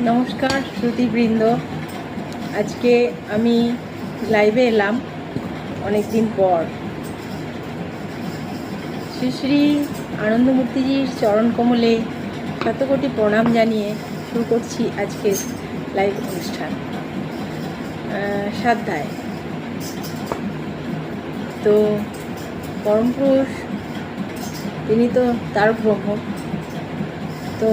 নমস্কার শ্রুতিবৃন্দ। আজকে আমি লাইভে এলাম অনেক দিন পর। শ্রী শ্রী আনন্দমূর্তিজির চরণ কমলে শতকোটি প্রণাম জানিয়ে শুরু করছি আজকের লাইভ অনুষ্ঠান সাধ্যায়। তো পরমপুরুষ তিনি তো তার ব্রহ্ম। তো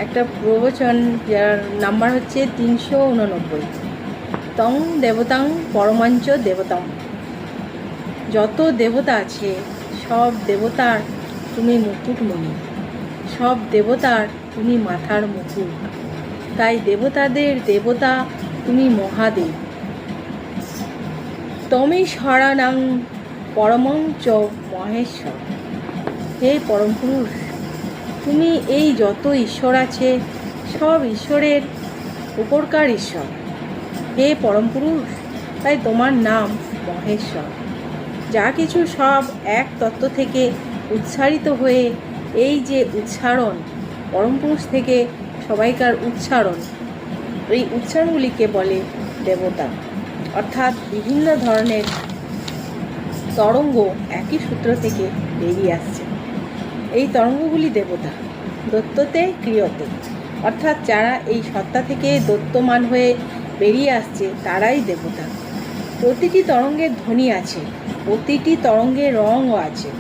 একটা প্রবচন যার নাম্বার হচ্ছে 389। তং দেবতাং পরমাঞ্চ দেবতাম। যত দেবতা আছে সব দেবতার তুমি মুকুটমণি, সব দেবতার তুমি মাথার মুকুট। তাই দেবতাদের দেবতা তুমি মহাদেব। তমেশ্বরানাং পরমং চ মহেশ্বর। হে পরমপুরুষ, তুমি এই যত ঈশ্বর আছে সব ঈশ্বরের উপরকার ঈশ্বর। হে পরমপুরুষ, তাই তোমার নাম মহেশ্বর। যা কিছু সব এক তত্ত্ব থেকে উচ্চারিত হয়ে এই যে উচ্চারণ, পরমপুরুষ থেকে সবাইকার উচ্চারণ, এই উচ্চারণগুলিকে বলে দেবতা। অর্থাৎ বিভিন্ন ধরনের তরঙ্গ একই সূত্র থেকে বেরিয়ে আসছে। এই তরঙ্গগুলি দেবতা, দৈত্যতে ক্রিয়তে, অর্থাৎ যারা এই সত্তা থেকে দৈত্যমান হয়ে বেরিয়ে আসছে তারাই দেবতা। প্রতিটি তরঙ্গের ধ্বনি আছে, প্রতিটি তরঙ্গের রঙও আছে,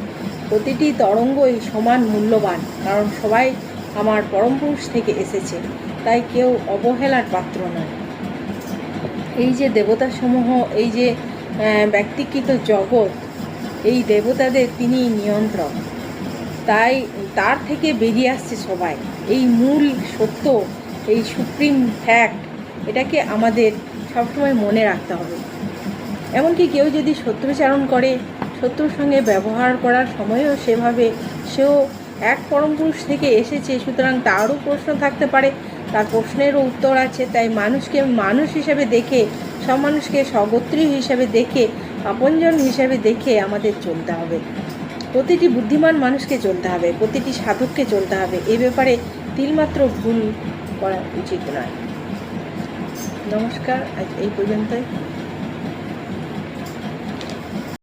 প্রতিটি তরঙ্গই সমান মূল্যবান, কারণ সবাই আমার পরমপুরুষ থেকে এসেছে, তাই কেউ অবহেলার পাত্র নয়। এই যে দেবতাসমূহ, এই যে ব্যক্তিকৃত জগৎ, এই দেবতাদের তিনি নিয়ন্ত্রক, তাই তার থেকে বেরিয়ে আসছে সবাই। এই মূল সত্য, এই সুপ্রিম ফ্যাক্ট, এটাকে আমাদের সবসময় মনে রাখতে হবে। এমনকি কেউ যদি শত্রুচারণ করে, শত্রুর সঙ্গে ব্যবহার করার সময়ও সেও এক পরমপুরুষ থেকে এসেছে, সুতরাং তারও প্রশ্ন থাকতে পারে, তার প্রশ্নেরও উত্তর আছে। তাই মানুষকে মানুষ হিসেবে দেখে, সব মানুষকে স্বগোত্রী হিসেবে দেখে, আপনজন হিসেবে দেখে আমাদের চলতে হবে। প্রতিটি বুদ্ধিমান মানুষকে চলতে হবে, প্রতিটি সাধককে চলতে হবে। এ ব্যাপারে তিলমাত্র ভুল করা উচিত নয়। নমস্কার, আজ এই পর্যন্তই।